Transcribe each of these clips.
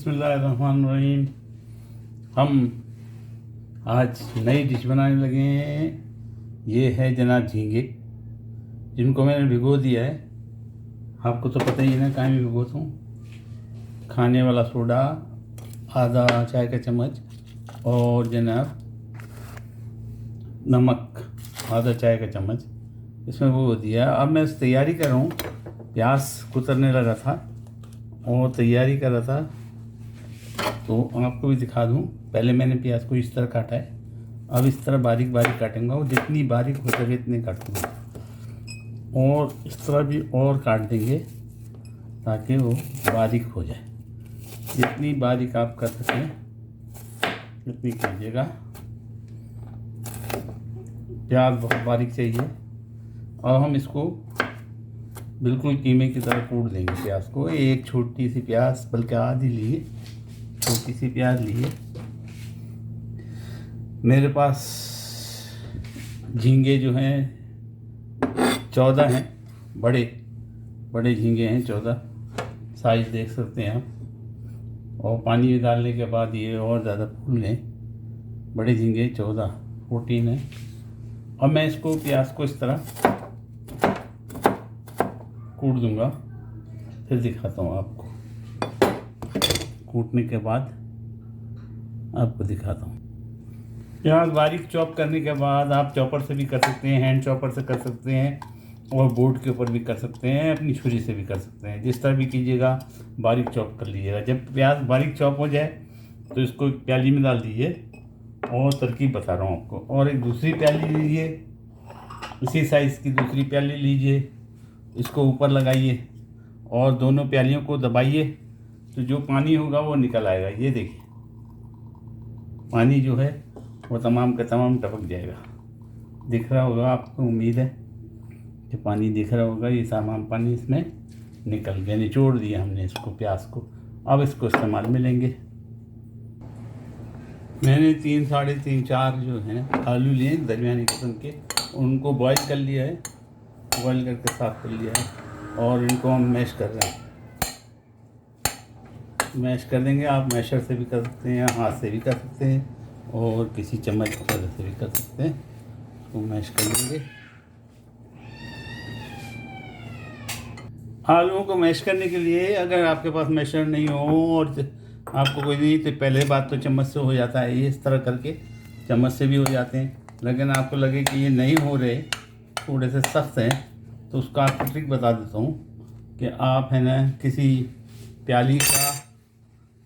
बिस्मिल्लाहिर्रहमानिर्रहीम। हम आज नई डिश बनाने लगे हैं। ये है जनाब झींगे, जिनको मैंने भिगो दिया है। आपको तो पता ही है ना, कहाँ में भिगोता हूँ। खाने वाला सोडा आधा चाय का चम्मच और जनाब नमक आधा चाय का चम्मच इसमें भिगो दिया। अब मैं तैयारी कर रहा हूँ। प्याज कुतरने लगा था और तैयारी कर रहा था, तो आपको भी दिखा दूं। पहले मैंने प्याज को इस तरह काटा है, अब इस तरह बारीक बारीक काटूंगा। वो जितनी बारीक हो सके इतने काटूंगा, और इस तरह भी और काट देंगे ताकि वो बारीक हो जाए। जितनी बारीक आप कर सकें उतनी कीजिएगा। प्याज बहुत बारीक चाहिए, और हम इसको बिल्कुल कीमे की तरह कूट देंगे प्याज को। एक छोटी सी प्याज, बल्कि आधी लिए, छोटी सी प्याज लिए। मेरे पास झींगे जो हैं 14 हैं, बड़े बड़े झींगे हैं 14। साइज देख सकते हैं आप। और पानी में डालने के बाद ये और ज़्यादा फूल गए। बड़े झींगे 14 हैं। और मैं इसको प्याज को इस तरह कूट दूंगा, फिर दिखाता हूँ आपको। कूटने के बाद आपको दिखाता हूँ। प्याज बारीक चॉप करने के बाद आप चॉपर से भी कर सकते हैं, हैंड चॉपर से कर सकते हैं, और बोर्ड के ऊपर भी कर सकते हैं, अपनी छुरी से भी कर सकते हैं। जिस तरह भी कीजिएगा बारीक चॉप कर लीजिएगा। जब प्याज बारीक चॉप हो जाए तो इसको एक प्याली में डाल दीजिए, और तरकीब बता रहा हूँ आपको। और एक दूसरी प्याली लीजिए, इसी साइज़ की दूसरी प्याली लीजिए, इसको ऊपर लगाइए और दोनों प्यालियों को दबाइए, तो जो पानी होगा वो निकल आएगा। ये देखिए, पानी जो है वो तमाम का तमाम टपक जाएगा। दिख रहा होगा आपको, उम्मीद है कि पानी दिख रहा होगा। ये तमाम पानी इसमें निकल गया, निचोड़ दिया हमने इसको, प्याज को। अब इसको इस्तेमाल में लेंगे। मैंने 3, साढ़े 3, 4 जो हैं आलू लिए दरमियानी किस्म के, उनको बॉईल कर लिया है। बॉईल करके साफ़ कर लिया है, और इनको हम मैश कर रहे हैं। मैश कर देंगे। आप मैशर से भी कर सकते हैं, हाथ से भी कर सकते हैं, और किसी चम्मच वगैरह से भी कर सकते हैं। इसको मैश कर लेंगे। आलूओं को मैश करने के लिए अगर आपके पास मैशर नहीं हो और आपको कोई नहीं, तो पहले बात तो चम्मच से हो जाता है। ये इस तरह करके चम्मच से भी हो जाते हैं। लेकिन आपको लगे कि ये नहीं हो रहे, थोड़े से सख्त हैं, तो उसका आपको ट्रिक बता देता हूँ कि आप है ना, किसी प्याली का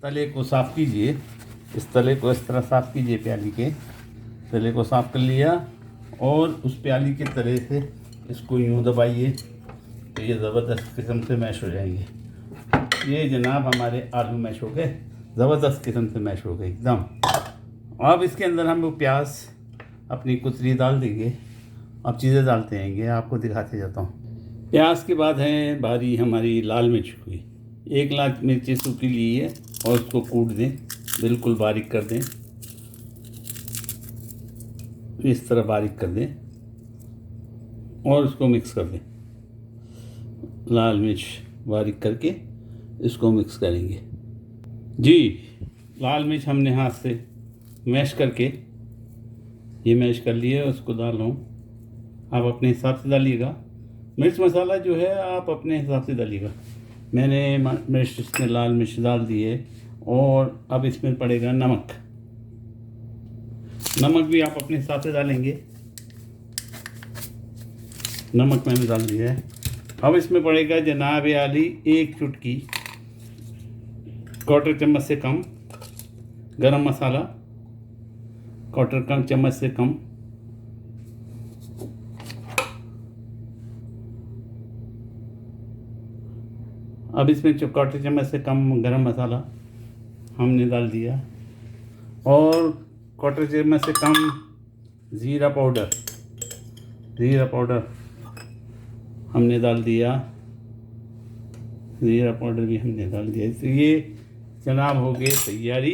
तले को साफ़ कीजिए। इस तले को इस तरह साफ़ कीजिए, प्याली के तले को साफ़ कर लिया, और उस प्याली के तले से इसको यूँ दबाइए, तो ये ज़बरदस्त किस्म से मैश हो जाएंगे। ये जनाब हमारे आलू मैश हो गए, ज़बरदस्त किस्म से मैश हो गए एकदम। अब इसके अंदर हम वो प्याज अपनी कुतरी डाल देंगे। अब चीज़ें डालते रहेंगे, आपको दिखाते जाता हूँ। प्याज के बाद है बारी हमारी लाल मिर्च की। 1 लाख मिर्ची सूखी ली है, और उसको कूट दें, बिल्कुल बारीक कर दें। इस तरह बारीक कर दें और उसको मिक्स कर दें। लाल मिर्च बारीक करके इसको मिक्स करेंगे जी। लाल मिर्च हमने हाथ से मैश करके ये मैश कर लिए, उसको डाल रहा हूँ। आप अपने हिसाब से डालिएगा। मिर्च मसाला जो है आप अपने हिसाब से डालिएगा। मैंने मिर्च इसमें लाल मिर्च डाल दी है, और अब इसमें पड़ेगा नमक। नमक भी आप अपने हिसाब से डालेंगे। नमक मैंने डाल दिया है। अब इसमें पड़ेगा जनाब आली 1 चुटकी, 1/4 चम्मच से कम गरम मसाला, 1/4 चम्मच से कम। अब इसमें 1/4 चम्मच से कम गरम मसाला हमने डाल दिया, और 1/4 चम्मच से कम ज़ीरा पाउडर हमने डाल दिया। ज़ीरा पाउडर भी हमने डाल दिया। तो ये जनाब हो गए तैयारी।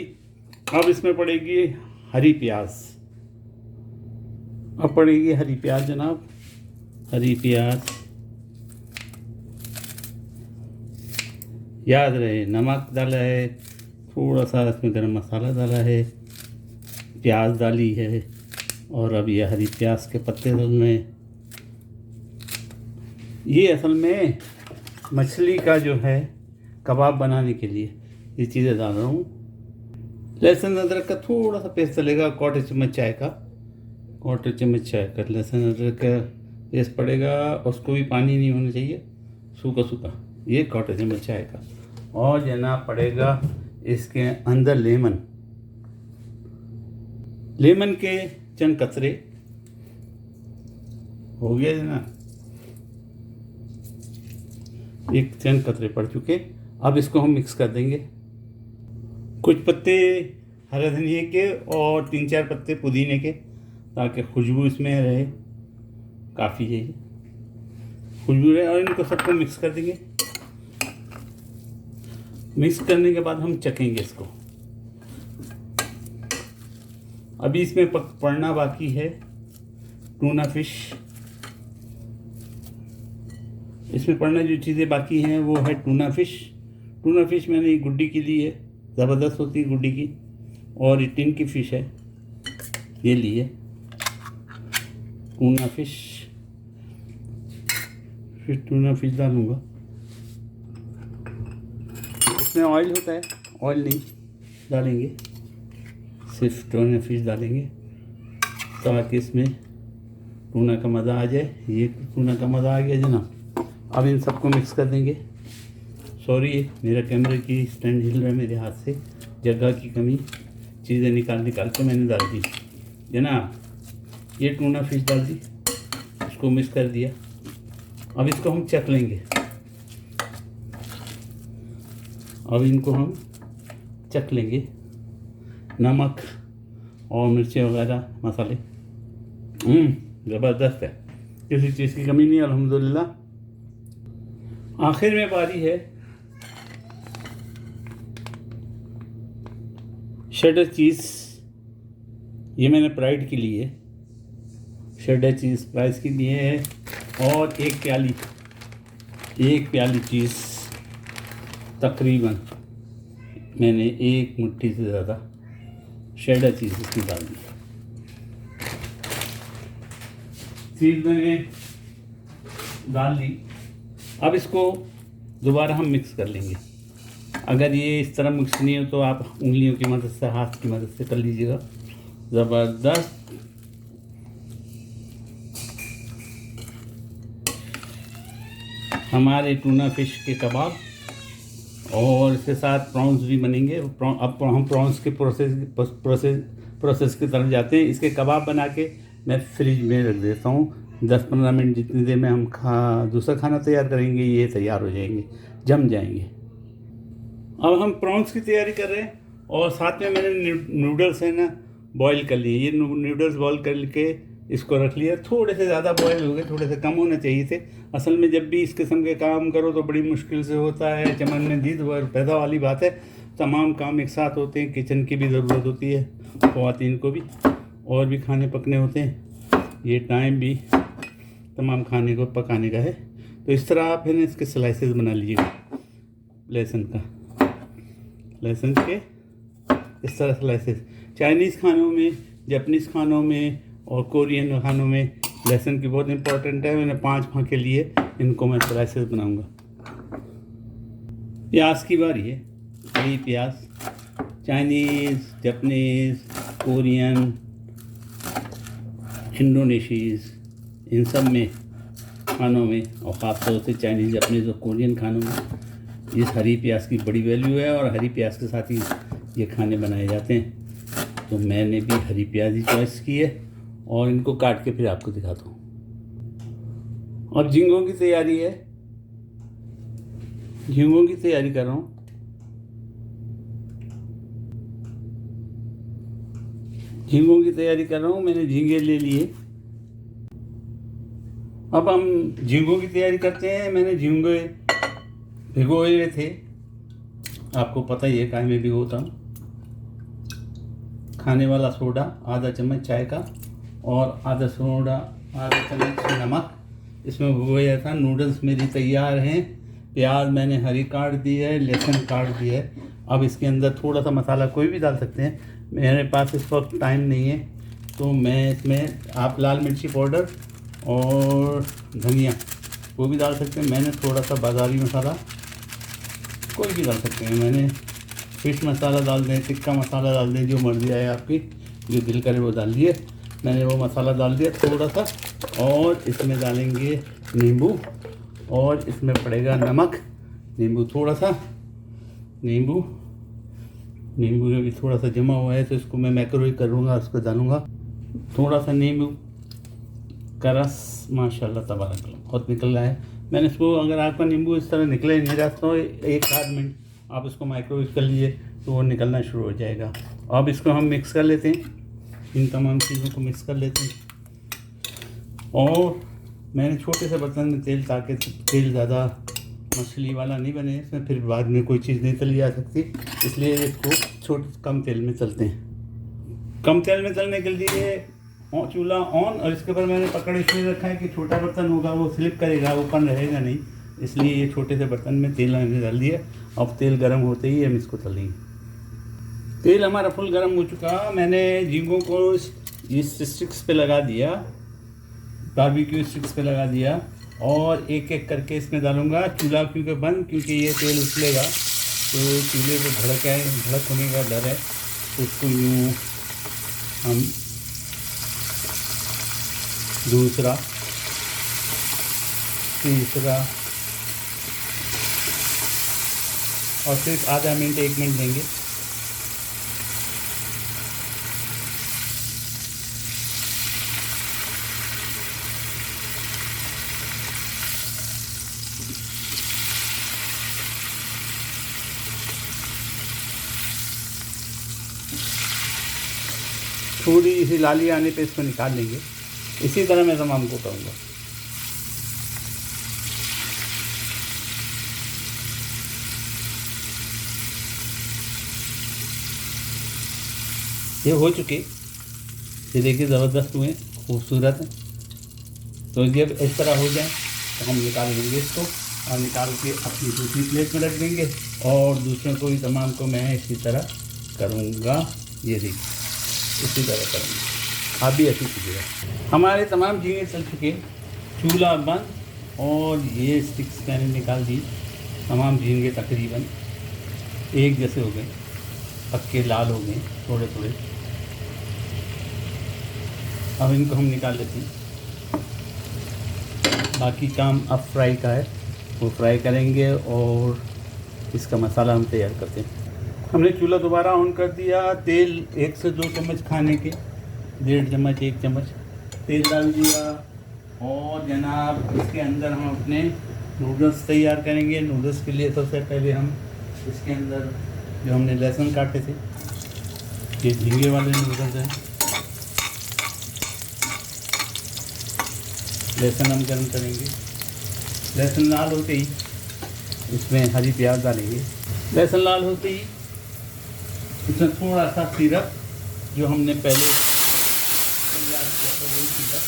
अब इसमें पड़ेगी हरी प्याज। अब पड़ेगी हरी प्याज जनाब, हरी प्याज। याद रहे, नमक डाला है, थोड़ा सा इसमें गरम मसाला डाला है, प्याज डाली है, और अब ये हरी प्याज के पत्ते डाल रहे हैं। ये असल में मछली का जो है कबाब बनाने के लिए ये चीज़ें डाल रहा हूँ। लहसुन अदरक का थोड़ा सा पेस्ट चलेगा, क्वार्टर चम्मच चाय का लहसुन अदरक का पेस्ट पड़ेगा। उसको भी पानी नहीं होना चाहिए, सूखा सूखा, ये क्वार्टर चम्मच चाय का। और जनाब पड़ेगा इसके अंदर लेमन के चंद कतरे हो गया जनाब, एक चंद कतरे पड़ चुके। अब इसको हम मिक्स कर देंगे। कुछ पत्ते हरे धनिए के और 3-4 पत्ते पुदीने के, ताकि खुशबू इसमें रहे, काफ़ी है खुशबू रहे। और इनको सबको मिक्स कर देंगे। मिक्स करने के बाद हम चखेंगे इसको। अभी इसमें पड़ना बाकी है टूना फिश। इसमें पड़ना जो चीज़ें बाकी हैं वो है टूना फिश मैंने गुड्डी की ली है, ज़बरदस्त होती है गुड्डी की, और ये टिन की फ़िश है, ये ली है टूना फिश। फिर टूना फिश डालूँगा। इसमें ऑयल होता है, ऑयल नहीं डालेंगे, सिर्फ टूना फिश डालेंगे ताकि इसमें टूना का मज़ा आ जाए। ये टूना का मज़ा आ गया जनाब। अब इन सबको मिक्स कर देंगे। सॉरी, मेरा कैमरे की स्टैंड हिल रहा है मेरे हाथ से, जगह की कमी, चीज़ें निकाल के मैंने डाल दी जनाब। ये टूना फिश डाल दी, इसको मिक्स कर दिया। अब इसको हम चख लेंगे। अब इनको हम चख लेंगे, नमक और मिर्चें वगैरह मसाले, ज़बरदस्त है, किसी चीज़ की कमी नहीं अल्हम्दुलिल्लाह। आखिर में बारी है शेडर चीज़। ये मैंने प्राइड के लिए शेडर चीज़ प्राइस के लिए है, और एक प्याली चीज़ तकरीबन मैंने एक मुट्ठी से ज़्यादा शेडर चीज़ इसमें डाल दी। चीज़ मैंने डाल दी। अब इसको दोबारा हम मिक्स कर लेंगे। अगर ये इस तरह मिक्स नहीं हो तो आप उंगलियों की मदद से, हाथ की मदद से कर लीजिएगा। ज़बरदस्त हमारे टूना फिश के कबाब, और इसके साथ प्रॉन्स भी बनेंगे। अब हम प्रॉन्स के प्रोसेस की तरफ जाते हैं। इसके कबाब बना के मैं फ्रिज में रख देता हूँ। 10-15 मिनट जितनी देर में हम दूसरा खाना तैयार करेंगे, ये तैयार हो जाएंगे, जम जाएंगे। अब हम प्रॉन्स की तैयारी कर रहे हैं, और साथ में मैंने नूडल्स है ना बॉईल कर लिए। ये नूडल्स बॉईल करके इसको रख लिया। थोड़े से ज़्यादा बॉयल हो गए, थोड़े से कम होने चाहिए थे। असल में जब भी इस किस्म के काम करो तो बड़ी मुश्किल से होता है, चमन में दीद पैदा वाली बात है। तमाम काम एक साथ होते हैं, किचन की भी ज़रूरत होती है, ख़वातीन को भी, और भी खाने पकने होते हैं। ये टाइम भी तमाम खाने को पकाने का है। तो इस तरह आप है ना इसके स्लाइसेस बना लीजिएगा, लहसुन के इस तरह स्लाइसेस। चाइनीज़ खानों में, जापानीज़ खानों में और कोरियन खानों में लहसुन की बहुत इंपॉर्टेंट है। मैंने 5 फाँके लिए, इनको मैं स्लाइसेस बनाऊंगा। प्याज की बारी है। यही प्याज चाइनीज़, जापानीज़, कोरियन, इंडोनेशीज़, इन सब में खानों में, और ख़ास तौर से चाइनीज़, जापानीज़ और कोरियन खानों में इस हरी प्याज की बड़ी वैल्यू है, और हरी प्याज के साथ ही ये खाने बनाए जाते हैं। तो मैंने भी हरी प्याज ही चॉइस की है, और इनको काट के फिर आपको दिखाता हूँ। अब झींगों की तैयारी है, झींगों की तैयारी कर रहा हूँ। मैंने झींगे ले लिए। अब हम झींगों की तैयारी करते हैं। मैंने झींगे भिगोए हुए थे, आपको पता ही है काहे में भिगोता हूँ। खाने वाला सोडा आधा चम्मच चाय का, और आधा चम्मच नमक इसमें भिगोया था। नूडल्स मेरी तैयार हैं। प्याज मैंने हरी काट दी है, लहसुन काट दी है। अब इसके अंदर थोड़ा सा मसाला कोई भी डाल सकते हैं, मेरे पास इस वक्त टाइम नहीं है तो मैं इसमें आप लाल मिर्ची पाउडर और धनिया वो भी डाल सकते हैं। मैंने थोड़ा सा बाज़ारी मसाला कोई भी डाल सकते हैं, मैंने फिश मसाला डाल दें, टिक्का मसाला डाल दें, जो मर्ज़ी आए आपकी, जो दिल करे वो डाल दिए। मैंने वो मसाला डाल दिया थोड़ा सा, और इसमें डालेंगे नींबू, और इसमें पड़ेगा नमक, नींबू थोड़ा सा, नींबू में भी थोड़ा सा जमा हुआ है तो इसको मैं मैक्रोवेव करूँगा, उसको डालूँगा थोड़ा सा नींबू का रस। माशाल्लाह तबारक बहुत निकल रहा है। मैंने इसको, अगर आपका नींबू इस तरह निकले नहीं रहा तो 1-8 मिनट आप इसको माइक्रोवेव कर लीजिए तो वो निकलना शुरू हो जाएगा। अब इसको हम मिक्स कर लेते हैं, इन तमाम चीज़ों को मिक्स कर लेते हैं। और मैंने छोटे से बर्तन में तेल, ताकि तेल ज़्यादा मछली वाला नहीं बने, इसमें फिर बाद में कोई चीज़ नहीं तली जा सकती, इसलिए इसको कम तेल में तलते हैं। कम तेल में तलने के लिए चूल्हा ऑन, और इसके ऊपर मैंने पकड़ इसलिए रखा है कि छोटा बर्तन होगा वो स्लिप करेगा, ओपन रहेगा नहीं, इसलिए ये छोटे से बर्तन में तेल मैंने डाल दिया। अब तेल गर्म होते ही हम इसको तलेंगे। तेल हमारा फुल गर्म हो चुका, मैंने झींगों को इस स्टिक्स पे लगा दिया, बारबेक्यू स्टिक्स पे लगा दिया, और एक एक करके इसमें डालूंगा। चूल्हा क्योंकि बंद, क्योंकि ये तेल उछलेगा तो चूल्हे पे भड़क होने का डर है, तो उसको यूँ हम दूसरा, तीसरा, और सिर्फ आधा मिनट 1 मिनट देंगे। थोड़ी सी लाली आने पे इसको निकाल लेंगे। इसी तरह मैं तमाम को करूँगा। ये हो चुके, ये देखिए ज़बरदस्त हुए, खूबसूरत है। तो जब इस तरह हो जाए तो हम निकाल लेंगे इसको, और निकाल के अपनी दूसरी प्लेट में रख देंगे, और दूसरों को भी तमाम को मैं इसी तरह करूँगा। ये देखिए इसी तरह करूँगा, आप भी ऐसी कीजिएगा। हमारे तमाम झींगे चल चुके, चूल्हा बंद, और ये स्टिक्स मैंने निकाल दी। तमाम झींगे तकरीबन एक जैसे हो गए, पक्के लाल हो गए थोड़े थोड़े। अब इनको हम निकाल लेते हैं, बाकी काम अब फ्राई का है, वो फ्राई करेंगे और इसका मसाला हम तैयार करते हैं। हमने चूल्हा दोबारा ऑन कर दिया, तेल 1 से 2 चम्मच खाने के, 1.5 चम्मच 1 चम्मच तेल डाल दिया, और जनाब इसके अंदर हम अपने नूडल्स तैयार करेंगे। नूडल्स के लिए सबसे पहले हम इसके अंदर जो हमने लहसुन काटे थे, ये झींगे वाले नूडल्स हैं, लहसुन हम गर्म करेंगे। लहसुन लाल होते ही इसमें हरी प्याज डालेंगे। लहसुन लाल होते ही इसमें थोड़ा सा सिरप जो हमने पहले तैयार किया था वही सिरप,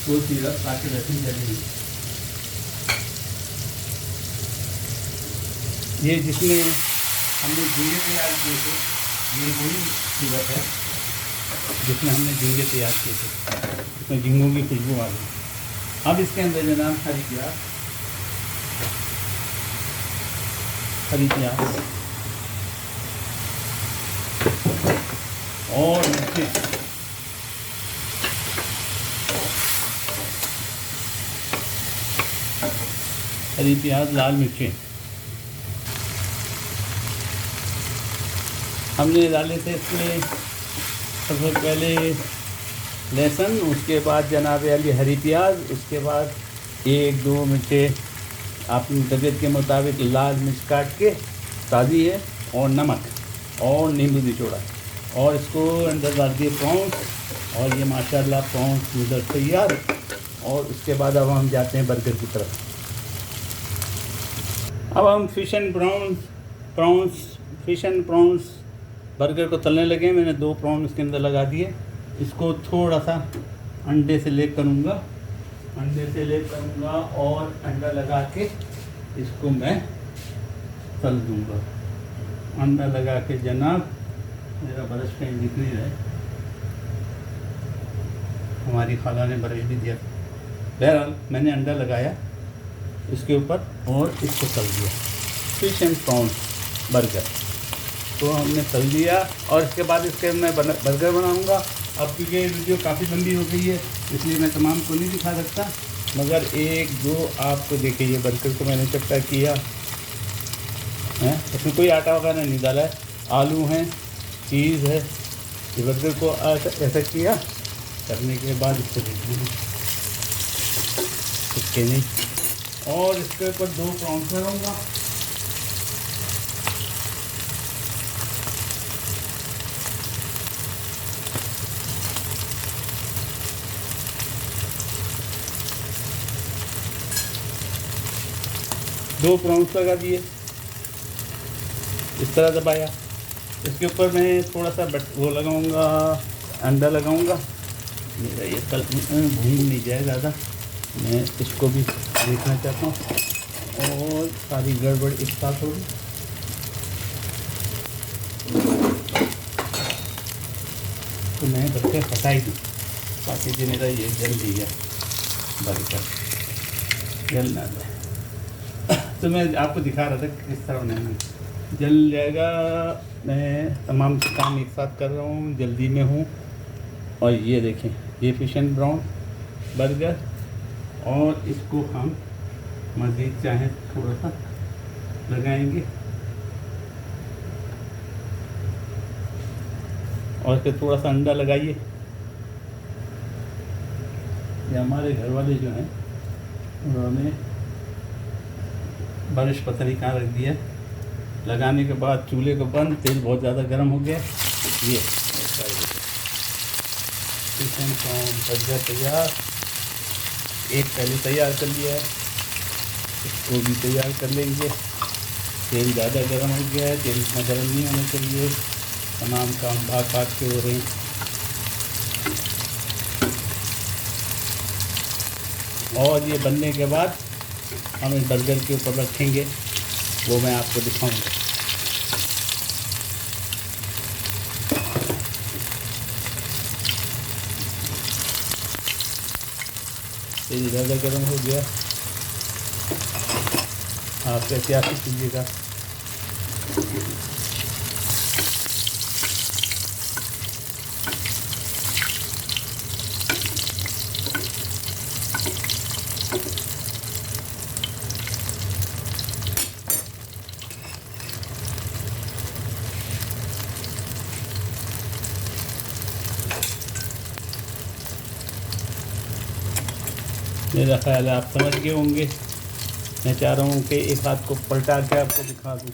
वो सिरप ताकि लहसुन जले। ये जिसमें हमने झींगे तैयार किए थे, ये वही सिरप है जिसमें हमने झींगे तैयार किए थे, इसमें झींगों की खुशबू आ गई। अब इसके अंदर जनाब हरी प्याज और मिर्ची, हरी प्याज लाल मिर्ची हमने डाले थे। इसमें सबसे पहले लहसुन, उसके बाद जनाब अली हरी प्याज, उसके बाद 1-2 मिर्चें अपनी तबीयत के मुताबिक लाल मिर्च काट के ताज़ी है, और नमक और नींबू निचोड़ा, और इसको अंदर डाल दिए प्रॉन्स, और ये माशाल्लाह प्रॉन्स नूडल्स तैयार। और उसके बाद अब हम जाते हैं बर्गर की तरफ। अब हम फिश एंड प्रॉन्स बर्गर को तलने लगे। मैंने 2 प्रॉन्स इसके अंदर लगा दिए। इसको थोड़ा सा अंडे से लेक करूँगा, अंडे से ले करूँगा और अंडा लगा के इसको मैं तल दूँगा। अंडा लगा के जनाब, मेरा ब्रश कहीं दिख नहीं रहा है, हमारी खाला ने ब्रश भी दिया। बहरहाल मैंने अंडा लगाया इसके ऊपर और इसको तल दिया। फिश एंड प्रॉन्स बर्गर तो हमने तल दिया और इसके बाद इसके मैं बर्गर बनाऊंगा। अब क्योंकि वीडियो काफ़ी लंबी हो गई है इसलिए मैं तमाम को नहीं दिखा सकता, मगर एक दो आपको देखिए। ये बर्गर को मैंने चपटा किया है, इसमें कोई आटा वगैरह नहीं डाला है, आलू हैं, चीज़ है। ये बर्गर को ऐसा किया करने के बाद इसको देखिए इसके नहीं, और इसके ऊपर 2 प्रॉन्स करूँगा। दो प्रॉन्स लगा दिए, इस तरह दबाया। इसके ऊपर मैं थोड़ा सा वो लगाऊंगा, अंडा लगाऊंगा। मेरा ये कल भून नहीं जाए ज़्यादा, मैं इसको भी देखना चाहता हूँ और सारी गड़बड़ एक साथ होगी। तो मैं बच्चे फटाई दूँ ताकि जो मेरा ये जल भी है बर्गर जल ना जाए। तो मैं आपको दिखा रहा था किस तरह नहीं जल जाएगा। मैं तमाम काम एक साथ कर रहा हूँ, जल्दी में हूँ। और ये देखें, ये फिश एंड ब्राउन बर्गर, और इसको हम मज़ीद चाहें थोड़ा सा लगाएंगे और फिर थोड़ा सा अंडा लगाइए। ये हमारे घर वाले जो हैं उन्होंने ब्रश पता नहीं कहाँ रख दिया। लगाने के बाद चूल्हे को बंद, तेल बहुत ज़्यादा गर्म हो गया। ये चिकन प्रॉन बर्गर तैयार, एक पहले तैयार कर लिया है, इसको भी तैयार कर लेंगे। तेल ज़्यादा गर्म हो गया है, तेल इतना गर्म नहीं होना चाहिए। तमाम काम भाग के हो रहे हैं। और ये बनने के बाद हम इस बर्गर के ऊपर रखेंगे, वो मैं आपको दिखाऊंगा। तेल ज़्यादा गर्म हो गया, आप एहतियात कीजिएगा। मेरा ख्याल है आप समझ गए होंगे। मैं चाह रहा हूँ कि एक हाथ को पलटा के आपको दिखा दूँ।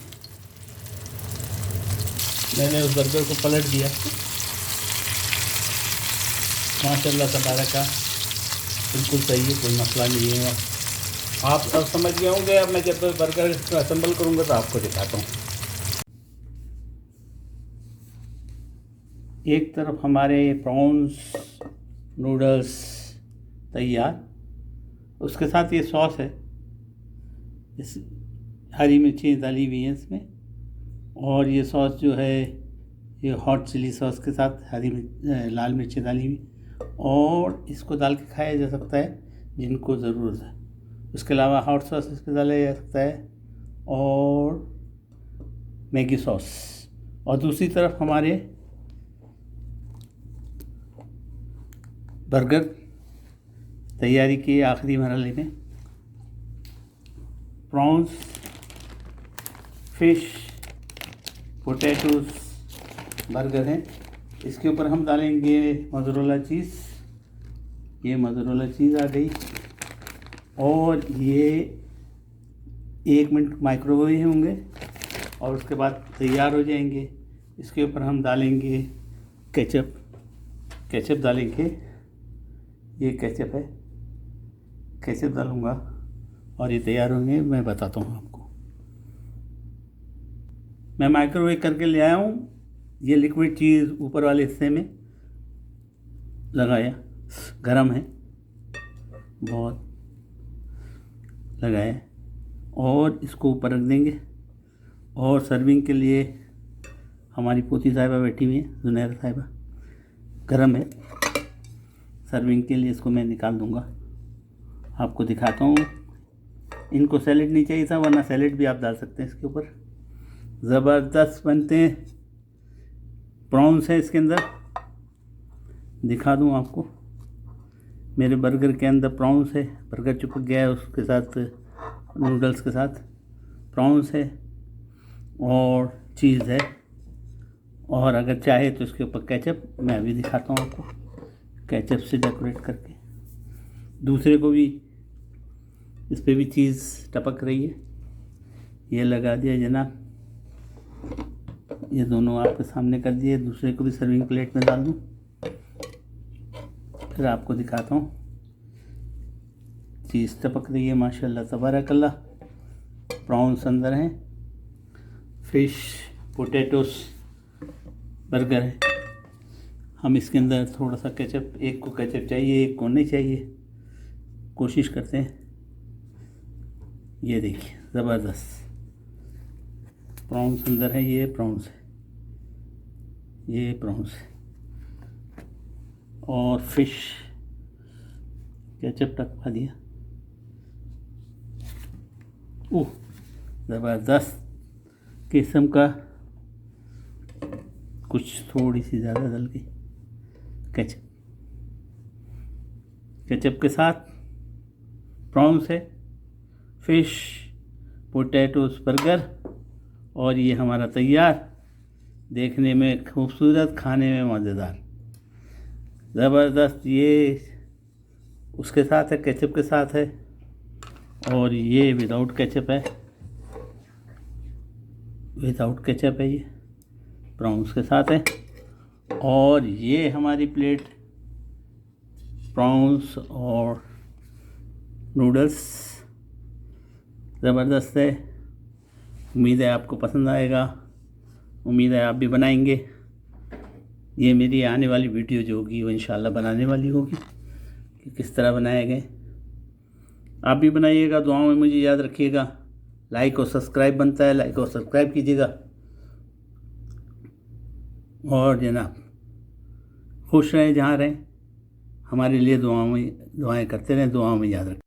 मैंने उस बर्गर को पलट दिया, माशाल्लाह तबारका, बिल्कुल सही है, कोई मसला नहीं है। आप अब समझ गए होंगे। अब मैं जब बर्गर को असेंबल करूँगा तो आपको दिखाता हूँ। एक तरफ हमारे प्रॉन्स नूडल्स तैयार, उसके साथ ये सॉस है, इस हरी मिर्ची डाली हुई हैं इसमें, और ये सॉस जो है ये हॉट चिली सॉस के साथ लाल मिर्ची डाली हुई, और इसको डाल के खाया जा सकता है जिनको ज़रूरत है। उसके अलावा हॉट सॉस इसमें डाला जा सकता है और मैगी सॉस। और दूसरी तरफ हमारे बर्गर तैयारी के आखिरी मरहले में प्रॉन्स, फिश, पोटैटोज़ बर्गर हैं। इसके ऊपर हम डालेंगे मोज़रेला चीज़। ये मोज़रेला चीज़ आ गई, और ये 1 मिनट माइक्रोवेव होंगे और उसके बाद तैयार हो जाएंगे। इसके ऊपर हम डालेंगे केचप डालेंगे। ये केचप है, केचप डालूँगा और ये तैयार होंगे। मैं बताता हूँ आपको। मैं माइक्रोवेव करके ले आया हूँ। ये लिक्विड चीज़ ऊपर वाले हिस्से में लगाया, गरम है। बहुत लगाए और इसको ऊपर रख देंगे। और सर्विंग के लिए हमारी पोती साहिबा बैठी हुई है, जुनैरा साहिबा, गर्म है। सर्विंग के लिए इसको मैं निकाल दूंगा, आपको दिखाता हूँ। इनको सैलेड नहीं चाहिए था, वरना सैलेड भी आप डाल सकते हैं इसके ऊपर। ज़बरदस्त बनते हैं। प्रॉन्स है इसके अंदर, दिखा दूँ आपको। मेरे बर्गर के अंदर प्रॉन्स है, बर्गर चिपक गया है उसके साथ, नूडल्स के साथ प्रॉन्स है और चीज़ है। और अगर चाहे तो इसके ऊपर केचप, मैं अभी दिखाता हूँ आपको, केचप से डेकोरेट करके। दूसरे को भी, इस पर भी चीज़ टपक रही है, ये लगा दिया जनाब। ये दोनों आपके सामने कर दिए। दूसरे को भी सर्विंग प्लेट में डाल दूँ, फिर आपको दिखाता हूँ। चीज़ टपक रही है माशाल्लाह तबारकल्लाह। प्रॉन्स अंदर हैं, फिश, पोटैटोस, बर्गर है। हम इसके अंदर थोड़ा सा केचप, एक को केचप चाहिए एक को नहीं चाहिए, कोशिश करते हैं। ये देखिए ज़बरदस्त प्रॉन्स अंदर है। ये प्रॉन्स है, ये प्रॉन्स है और फिश, केचप टपका दिया। ओह ज़बरदस्त किस्म का, कुछ थोड़ी सी ज़्यादा डल गई केचप। केचप के साथ प्रॉन्स है, फिश, पोटैटोस, बर्गर, और ये हमारा तैयार, देखने में खूबसूरत, खाने में मज़ेदार, ज़बरदस्त। ये उसके साथ है, केचप के साथ है, और ये विदाउट केचप है, विदाउट केचप है। ये प्रॉन्स के साथ है। और ये हमारी प्लेट प्रॉन्स और नूडल्स, ज़बरदस्त है। उम्मीद है आपको पसंद आएगा, उम्मीद है आप भी बनाएंगे। ये मेरी आने वाली वीडियो जो होगी वो इंशाल्लाह बनाने वाली होगी कि किस तरह बनाए गए। आप भी बनाइएगा, दुआओं में मुझे याद रखिएगा। लाइक और सब्सक्राइब बनता है, लाइक और सब्सक्राइब कीजिएगा। और जनाब खुश रहें जहाँ रहें, हमारे लिए दुआएं करते रहें, दुआओं में याद रखें।